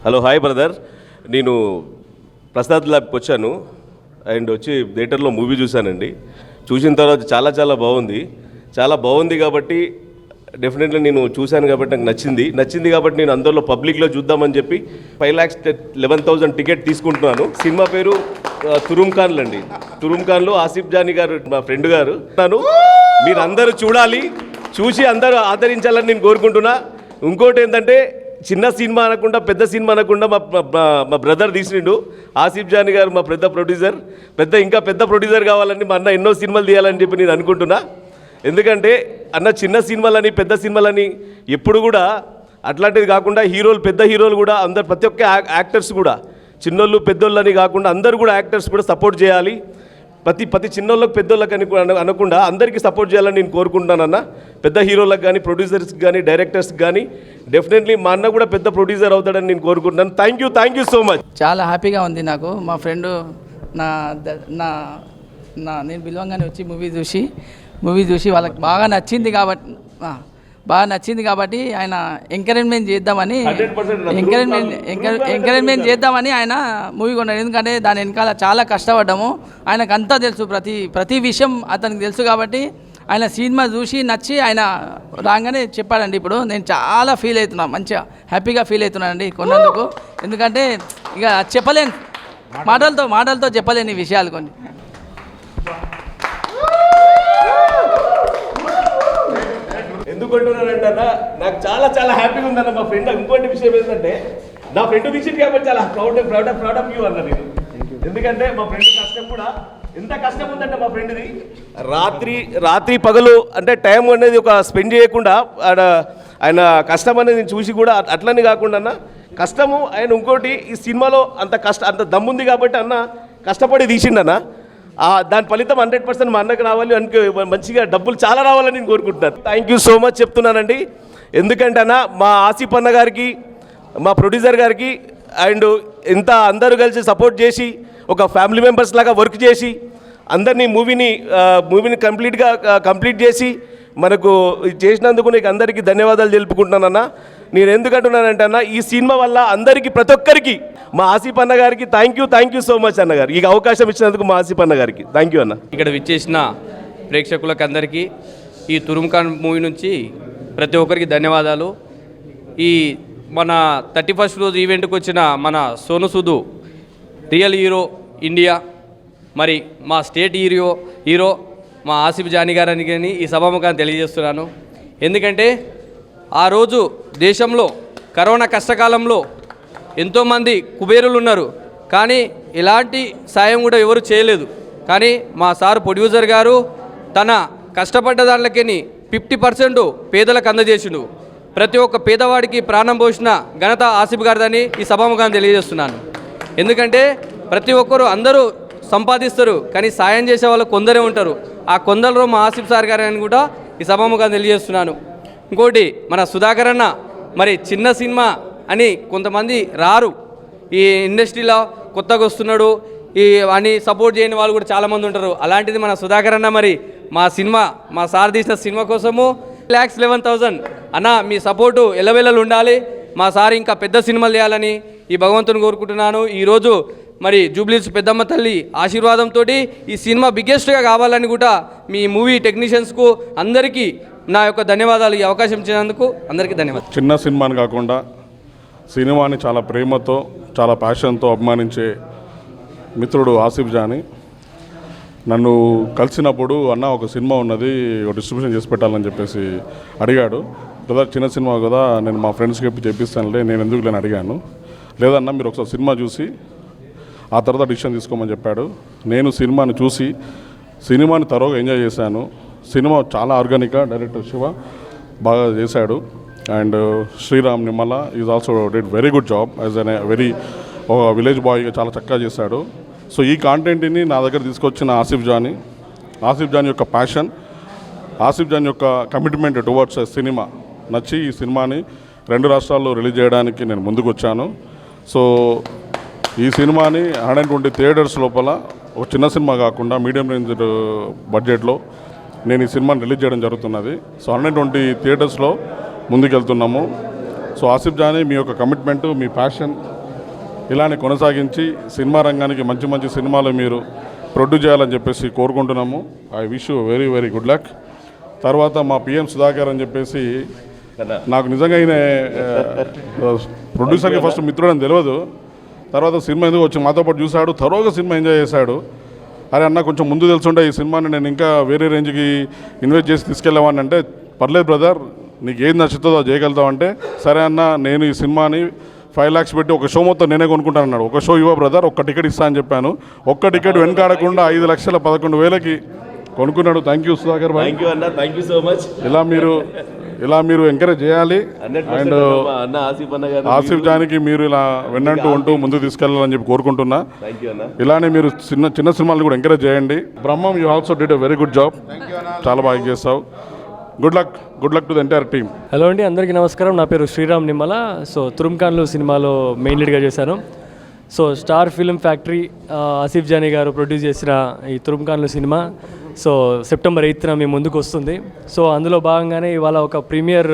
Hello hi brother, నేను ప్రసాద్ ల్యాబ్కి వచ్చాను అండ్ వచ్చి థియేటర్లో మూవీ చూశానండి. చూసిన తర్వాత చాలా బాగుంది కాబట్టి డెఫినెట్లీ నేను చూశాను కాబట్టి నాకు నచ్చింది కాబట్టి నేను అందరిలో పబ్లిక్లో చూద్దామని చెప్పి 5,11,000 టికెట్ తీసుకుంటున్నాను. సినిమా పేరు తురుమ్ఖాన్లు అండి. తురుమ్ఖాన్లో ఆసిఫ్ జానీ గారు మా ఫ్రెండ్ గారు. మీరు అందరూ చూసి అందరూ ఆదరించాలని నేను కోరుకుంటున్నా. ఇంకోటి ఏంటంటే చిన్న సినిమా అనకుండా పెద్ద సినిమా అనకుండా మా బ్రదర్ తీసిండు ఆసిఫ్ జానీ గారు, మా పెద్ద ప్రొడ్యూసర్. ఇంకా పెద్ద ప్రొడ్యూసర్ కావాలని మా అన్న ఎన్నో సినిమాలు తీయాలని చెప్పి నేను అనుకుంటున్నా. ఎందుకంటే అన్న చిన్న సినిమాలని పెద్ద సినిమాలని ఎప్పుడు కూడా అట్లాంటిది కాకుండా పెద్ద హీరోలు కూడా అందరు ప్రతి ఒక్క యాక్టర్స్ కూడా చిన్నోళ్ళు పెద్దోళ్ళు అని కాకుండా అందరూ కూడా యాక్టర్స్ కూడా సపోర్ట్ చేయాలి. ప్రతి చిన్నోళ్ళకి పెద్దోళ్ళకి అనకుండా అందరికీ సపోర్ట్ చేయాలని నేను కోరుకుంటున్నానన్న. పెద్ద హీరోలకు కానీ ప్రొడ్యూసర్స్కి కానీ డైరెక్టర్స్కి కానీ డెఫినెట్లీ మా అన్న కూడా పెద్ద ప్రొడ్యూసర్ అవుతాడని నేను కోరుకుంటున్నాను. Thank you so much. చాలా హ్యాపీగా ఉంది నాకు. మా ఫ్రెండ్ నేను పిలవంగానే వచ్చి మూవీ చూసి వాళ్ళకి బాగా నచ్చింది కాబట్టి ఆయన ఎంకరేజ్మెంట్ చేద్దామని ఆయన మూవీ కొన్నాడు. ఎందుకంటే దాని వెనకాల చాలా కష్టపడ్డాము. ఆయనకు అంతా తెలుసు, ప్రతి విషయం అతనికి తెలుసు కాబట్టి ఆయన సినిమా చూసి నచ్చి ఆయన రాగానే చెప్పాడండి. ఇప్పుడు నేను చాలా ఫీల్ అవుతున్నాను, మంచిగా హ్యాపీగా ఫీల్ అవుతున్నానండి కొన్నందుకు. ఎందుకంటే ఇక చెప్పలేను, మాటలతో చెప్పలేని విషయాలు కొన్ని. ఎందుకు అంటున్నానంటే అన్న, నాకు చాలా హ్యాపీగా ఉందన్న. మా ఫ్రెండ్ ఇంకోటి విషయం ఏంటంటే నా ఫ్రెండ్ తీసింది కాబట్టి చాలా ప్రౌడ్ ఆఫ్ యూ అన్న నేను. ఎందుకంటే మా ఫ్రెండ్ కష్టం కూడా ఎంత కష్టం ఉందంటే మా ఫ్రెండ్ది రాత్రి పగలు అంటే టైం అనేది ఒక స్పెండ్ చేయకుండా ఆయన కష్టం అనేది చూసి కూడా అట్లని కాకుండా అన్న కష్టము ఆయన ఇంకోటి ఈ సినిమాలో అంత దమ్ముంది కాబట్టి అన్న కష్టపడి తీసిండన్న. దాని ఫలితం 100% మా అన్నకు రావాలి, మంచిగా డబ్బులు చాలా రావాలని నేను కోరుకుంటున్నాను. థ్యాంక్ యూ సో మచ్ చెప్తున్నానండి. ఎందుకంటే అన్న మా ఆసిఫ్ అన్న గారికి, మా ప్రొడ్యూసర్ గారికి అండ్ ఇంత అందరూ కలిసి సపోర్ట్ చేసి ఒక ఫ్యామిలీ మెంబర్స్ లాగా వర్క్ చేసి అందరినీ మూవీని కంప్లీట్ చేసి మనకు చేసినందుకు నీకు అందరికీ ధన్యవాదాలు తెలుపుకుంటున్నానన్న. నేను ఎందుకంటున్నానంటే అన్న, ఈ సినిమా వల్ల అందరికీ ప్రతి ఒక్కరికి మా ఆసిఫ్ అన్న గారికి థ్యాంక్ యూ సో మచ్ అన్నగారు. ఈ అవకాశం ఇచ్చినందుకు మా ఆసిఫ్ అన్న గారికి థ్యాంక్ యూ అన్న. ఇక్కడ విచ్చేసిన ప్రేక్షకులకు అందరికీ ఈ తురుమ్ఖాన్ మూవీ నుంచి ప్రతి ఒక్కరికి ధన్యవాదాలు. ఈ మన 31st రోజు ఈవెంట్కి వచ్చిన మన Sonu Sood real hero India, మరి మా స్టేట్ హీరో మా ఆసిఫ్ జానీ గారని కానీ ఈ సభాముఖాన్ని తెలియజేస్తున్నాను. ఎందుకంటే ఆ రోజు దేశంలో కరోనా కష్టకాలంలో ఎంతోమంది కుబేరులు ఉన్నారు, కానీ ఎలాంటి సాయం కూడా ఎవరు చేయలేదు. కానీ మా సార్ ప్రొడ్యూసర్ గారు తన కష్టపడ్డ దాంట్లోకి 50% పేదలకు అందజేసిండు. ప్రతి ఒక్క పేదవాడికి ప్రాణం పోసిన ఘనత ఆసిఫ్ గారిదని ఈ సభాముఖాన్ని తెలియజేస్తున్నాను. ఎందుకంటే ప్రతి ఒక్కరు అందరూ సంపాదిస్తారు, కానీ సాయం చేసే వాళ్ళు కొందరే ఉంటారు. ఆ కొందరిలో మా ఆసిఫ్ సార్ గారని కూడా ఈ సభాముఖాన్ని తెలియజేస్తున్నాను. ఇంకోటి మన సుధాకర్ అన్న మరి చిన్న సినిమా అని కొంతమంది రారు, ఈ ఇండస్ట్రీలో కొత్తగా వస్తున్నాడు అని సపోర్ట్ చేయని వాళ్ళు కూడా చాలామంది ఉంటారు. అలాంటిది మన సుధాకర్ అన్న మరి మా సార్ తీసిన సినిమా కోసము 1,11,000 అన్న మీ సపోర్టు ఎల్లవెల్లలు ఉండాలి. మా సార్ ఇంకా పెద్ద సినిమాలు చేయాలని ఈ భగవంతుని కోరుకుంటున్నాను. ఈరోజు మరి జూబ్లీస్ పెద్దమ్మ తల్లి ఆశీర్వాదంతో ఈ సినిమా బిగ్గెస్ట్గా కావాలని కూడా మీ మూవీ టెక్నీషియన్స్కు అందరికీ నా యొక్క ధన్యవాదాలు. ఈ అవకాశం ఇచ్చినందుకు అందరికీ ధన్యవాదాలు. చిన్న సినిమాని కాకుండా సినిమాని చాలా ప్రేమతో చాలా ప్యాషన్తో అభిమానించే మిత్రుడు ఆసిఫ్ జానీ నన్ను కలిసినప్పుడు అన్న ఒక సినిమా ఉన్నది ఒక డిస్ట్రిబ్యూషన్ చేసి పెట్టాలని చెప్పేసి అడిగాడు. కదా చిన్న సినిమా కదా, నేను మా ఫ్రెండ్స్కి చెప్పిస్తానులే, నేను ఎందుకు లేని అడిగాను. లేదన్నా మీరు ఒకసారి సినిమా చూసి ఆ తర్వాత డిసిషన్ తీసుకోమని చెప్పాడు. నేను సినిమాని చూసి సినిమాని తరోగా ఎంజాయ్ చేశాను. సినిమా చాలా ఆర్గానిక్గా డైరెక్టర్ శివ బాగా చేశాడు. And Sriram Nimmala is also did very good job as an very ఒక విలేజ్ బాయ్గా చాలా చక్కగా చేశాడు. సో ఈ కాంటెంట్ని నా దగ్గర తీసుకొచ్చిన ఆసిఫ్ జానీ యొక్క ప్యాషన్, ఆసిఫ్ జానీ యొక్క కమిట్మెంట్ టువర్డ్స్ సినిమా నచ్చి ఈ సినిమాని 2 రాష్ట్రాల్లో రిలీజ్ చేయడానికి నేను ముందుకు వచ్చాను. సో ఈ సినిమాని 120 థియేటర్స్ లోపల ఒక చిన్న సినిమా కాకుండా మీడియం రేంజ్ బడ్జెట్లో నేను ఈ సినిమాని రిలీజ్ చేయడం జరుగుతున్నది. సో 120 థియేటర్స్లో ముందుకెళ్తున్నాము. సో ఆసిఫ్ జానీ మీ యొక్క కమిట్మెంటు, మీ ప్యాషన్ ఇలానే కొనసాగించి సినిమా రంగానికి మంచి మంచి సినిమాలు మీరు ప్రొడ్యూస్ చేయాలని చెప్పేసి కోరుకుంటున్నాము. I wish you very very good luck. తర్వాత మా పిఎం సుధాకర్ అని చెప్పేసి నాకు నిజంగా ఈయన ప్రొడ్యూసర్కి ఫస్ట్ మిత్రుడు అని తెలియదు. తర్వాత సినిమా ఎందుకు వచ్చి మాతో పాటు చూశాడు, తరోగా సినిమా ఎంజాయ్ చేశాడు. అరే అన్న కొంచెం ముందు తెలుసుంటే ఈ సినిమాని నేను ఇంకా వేరే రేంజ్కి ఇన్వెస్ట్ చేసి తీసుకెళ్ళామని అంటే, పర్లేదు బ్రదర్ నీకు ఏది నచ్చుతుందో అది చేయగలుగుతావు అంటే, సరే అన్న నేను ఈ సినిమాని 5 lakhs పెట్టి ఒక షో మొత్తం నేనే కొనుక్కుంటాను అన్నాడు. ఒక షో ఇవ్వ బ్రదర్, ఒక్క టికెట్ ఇస్తా అని చెప్పాను. ఒక్క టికెట్ వెనకాడకుండా 5,11,000 కొనుక్కున్నాడు. Thank you Sudhakar Bhai. Thank you అన్న, థ్యాంక్ యూ సో మచ్. ఇలా మీరు ఎంకరేజ్ చేయాలి. అండ్ అన్న ఆసిఫ్ జానికి మీరు ఇలా వెన్నంటూ ఉంటూ ముందుకు తీసుకెళ్ళాలని చెప్పి కోరుకుంటున్నా. థ్యాంక్ యూ అన్న. ఇలానే మీరు చిన్న సినిమాలు కూడా ఎంకరేజ్ చేయండి. Brahmam you also did a very good job, చాలా బాగా చేస్తావు. Good luck to the entire team. Hello అండి, అందరికీ నమస్కారం. నా పేరు శ్రీరామ్ నిమ్మల. సో తురుంఖాన్లు సినిమాలో మెయిన్ లీడ్గా చేశాను. So star film factory Asif Johnny garu produce చేసిన ఈ Turumkhanlu cinema so September 8th మీ ముందుకు వస్తుంది. సో అందులో భాగంగానే ఇవాళ ఒక ప్రీమియర్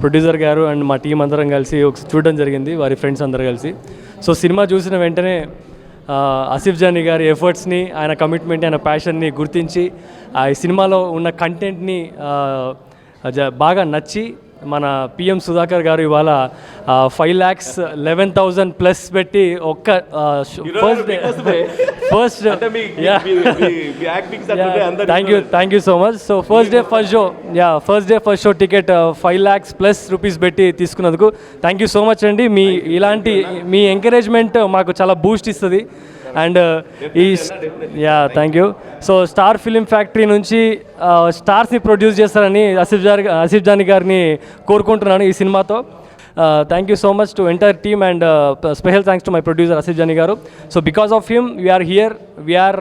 ప్రొడ్యూసర్ గారు అండ్ మా టీం అందరం కలిసి చూడడం జరిగింది, వారి ఫ్రెండ్స్ అందరు కలిసి. సో సినిమా చూసిన వెంటనే ఆసిఫ్ జానీ గారి ఎఫర్ట్స్ని, ఆయన కమిట్మెంట్, ఆయన ప్యాషన్ని గుర్తించి ఈ సినిమాలో ఉన్న కంటెంట్ని బాగా నచ్చి మన పిఎం సుధాకర్ గారు ఇవాళ 5,11,000 ప్లస్ పెట్టి ఒక్క first thank you so much. So first day first show ticket 5 lakhs plus rupees పెట్టి తీసుకున్నందుకు థ్యాంక్ యూ సో మచ్ అండి. మీ ఎంకరేజ్మెంట్ మాకు చాలా బూస్ట్ ఇస్తుంది. And thank you. So star film factory నుంచి స్టార్స్ని ప్రొడ్యూస్ చేస్తారని ఆసిఫ్ జానీ గారిని కోరుకుంటున్నాను ఈ సినిమాతో. Thank you so much to entire team and special thanks to my producer Asif Johnny గారు. So because of him we're here, we're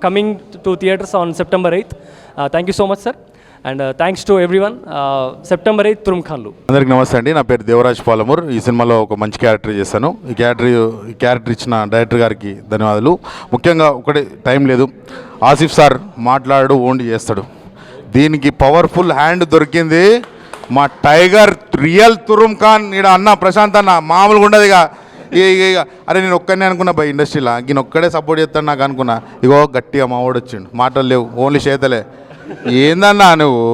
coming to theatres on September 8th. Thank you so much sir. And thanks to everyone. September 8th Turumkhanlu. అందరికీ నమస్తే అండి, నా పేరు దేవరాజ్ పాలమూర్. ఈ సినిమాలో ఒక మంచి క్యారెక్టర్ చేశాను. ఈ క్యారెక్టర్ ఇచ్చిన డైరెక్టర్ గారికి ధన్యవాదాలు. ముఖ్యంగా ఒకటి, టైం లేదు, ఆసిఫ్ సార్ మాట్లాడు ఓన్లీ చేస్తాడు. దీనికి పవర్ఫుల్ హ్యాండ్ దొరికింది మా టైగర్ రియల్ తురుంఖాన్. ఈడ అన్న ప్రశాంత్ అన్న మామూలుగా ఉండదు. ఇక అరే నేను ఒక్కనే అనుకున్నా బై ఇండస్ట్రీలో, ఈయన ఒక్కడే సపోర్ట్ చేస్తాను నాకు అనుకున్నా. ఇగో గట్టిగా మా వాడు వచ్చిండు, మాటలు లేవు, ఓన్లీ చేతలే. ఏందన్నా నువ్వు,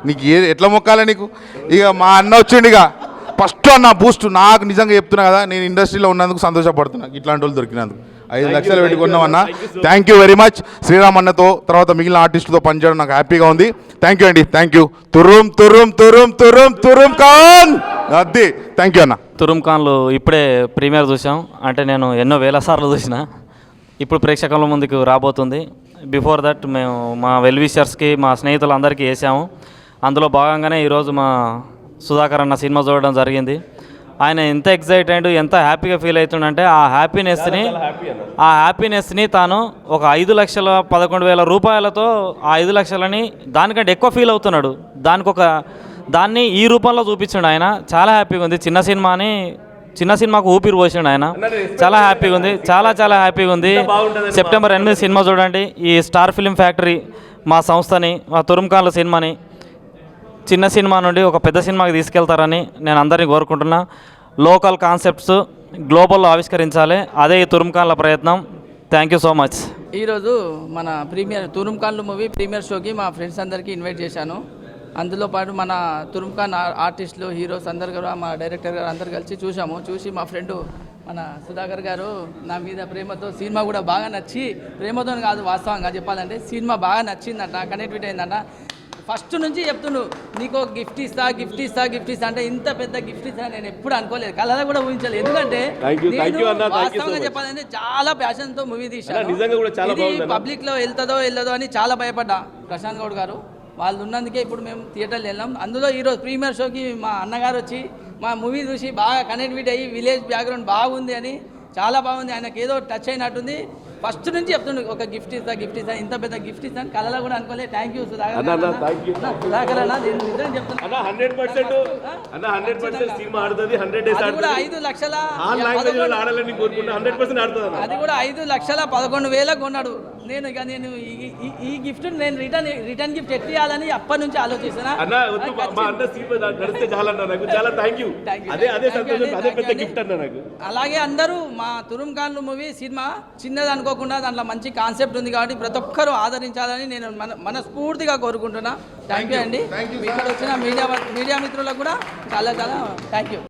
నీకు ఎట్లా మొక్కాలే నీకు? ఇక మా అన్న వచ్చిండు, ఇక ఫస్ట్ అన్న బూస్ట్. నాకు నిజంగా చెప్తున్నా కదా, నేను ఇండస్ట్రీలో ఉన్నందుకు సంతోషపడుతున్నా, ఇట్లాంటి వాళ్ళు దొరికినందుకు. 5 లక్షలు పెట్టుకున్నామన్నా. Thank you very much. Sriram అన్నతో తర్వాత మిగిలిన ఆర్టిస్టులతో పనిచేయడం నాకు హ్యాపీగా ఉంది. థ్యాంక్ యూ అండి, థ్యాంక్ యూ. తురుంఖాన్ అది. థ్యాంక్ యూ అన్న. తురుంఖాన్లు ఇప్పుడే ప్రీమియర్ చూసాం. అంటే నేను ఎన్నో వేల సార్లు చూసిన, ఇప్పుడు ప్రేక్షకుల ముందుకు రాబోతుంది. బిఫోర్ దట్ మేము మా వెల్ విషర్స్కి, మా స్నేహితులందరికీ వేసాము. అందులో భాగంగానే ఈరోజు మా సుధాకర్ అన్న సినిమా చూడడం జరిగింది. ఆయన ఎంత ఎక్సైటెడ్, ఎంత హ్యాపీగా ఫీల్ అవుతుండంటే ఆ హ్యాపీనెస్ని తాను ఒక 5,11,000 రూపాయలతో ఆ 5 లక్షలని దానికంటే ఎక్కువ ఫీల్ అవుతున్నాడు. దాన్ని ఈ రూపంలో చూపించాడు ఆయన. చాలా హ్యాపీగా ఉంది. చిన్న సినిమాకు ఊపిరి పోసిండు ఆయన. చాలా హ్యాపీగా ఉంది, చాలా హ్యాపీగా ఉంది. September 8 సినిమా చూడండి. ఈ స్టార్ ఫిలిం ఫ్యాక్టరీ మా సంస్థని, మా తురుంఖాన్ల సినిమాని చిన్న సినిమా నుండి ఒక పెద్ద సినిమాకి తీసుకెళ్తారని నేను అందరినీ కోరుకుంటున్నా. లోకల్ కాన్సెప్ట్స్ గ్లోబల్లో ఆవిష్కరించాలి, అదే ఈ తురుంఖాన్ల ప్రయత్నం. Thank you so much. ఈరోజు మన తురుంఖాన్లు మూవీ ప్రీమియర్ షోకి మా ఫ్రెండ్స్ అందరికీ ఇన్వైట్ చేశాను. అందులో పాటు మన తురుంఖాన్ ఆర్టిస్టులు, హీరోస్ అందరు కూడా, మా డైరెక్టర్ గారు అందరు కలిసి చూసి మా ఫ్రెండ్ మన సుధాకర్ గారు నా మీద ప్రేమతో, సినిమా కూడా బాగా నచ్చి, ప్రేమతో కాదు వాస్తవంగా చెప్పాలంటే సినిమా బాగా నచ్చిందంట, కనెక్టివిటీ అయిందంట. ఫస్ట్ నుంచి చెప్తుండు, నీకు గిఫ్ట్ ఇస్తా అంటే ఇంత పెద్ద గిఫ్ట్ ఇస్తా నేను ఎప్పుడు అనుకోలేదు, కళలో కూడా ఊహించలేదు. ఎందుకంటే వాస్తవంగా చెప్పాలంటే చాలా ప్యాషన్తో మూవీ తీశాను. పబ్లిక్లో వెళ్తుందో అని చాలా భయపడ్డా. ప్రశాంత్ గౌడ్ గారు వాళ్ళు ఉన్నందుకే ఇప్పుడు మేము థియేటర్లో వెళ్ళాం. అందులో ఈరోజు ప్రీమియర్ షోకి మా అన్నగారు వచ్చి మా మూవీ చూసి బాగా కనెక్టివిటీ అయ్యి, విలేజ్ బ్యాక్గ్రౌండ్ బాగుంది అని, చాలా బాగుంది, ఆయనకు ఏదో టచ్ అయినట్టుంది. ఫస్ట్ నుంచి చెప్తుండే ఒక గిఫ్ట్ ఇస్తా ఇంత పెద్ద గిఫ్ట్ ఇస్తాను కళలో కూడా అనుకోలేదు. థ్యాంక్ యూ అన్న, thank you. సుధాకర్ అన్న, నేను నిజంగా చెప్తున్నా. అన్న 100% సినిమా ఆడుతుంది, 100 days అది కూడా ఆడుతుంది. 5 లక్షల ఆల్ లాంగ్వేజ్ లో ఆడాలని కోరుకుంటా, 100% ఆడుతుంది అన్న. అది కూడా 5,11,000 కొన్నాడు. నేను ఈ గిఫ్ట్ నేను రిటర్న్ గిఫ్ట్ ఎట్లా ఇవ్వాలని అప్పటి నుంచి ఆలోచిస్తున్నా. అన్న వద్దు, మా అన్న సినిమా నడిస్తే చాలన్న, నాకు చాలా థ్యాంక్ యూ. అదే సంతోషం, అదే పెద్ద గిఫ్ట్ అన్న నాకు. అలాగే అందరూ మా తురుం ఖాన్ మూవీ సినిమా చిన్నది అనుకోకుండా దాంట్లో మంచి కాన్సెప్ట్ ఉంది కాబట్టి ప్రతి ఒక్కరూ ఆదరించాలని నేను మనస్ఫూర్తిగా కోరుకుంటున్నా. థ్యాంక్ యూ అండి. ఇక్కడ వచ్చిన మీడియా మిత్రులకు కూడా చాలా థ్యాంక్ యూ.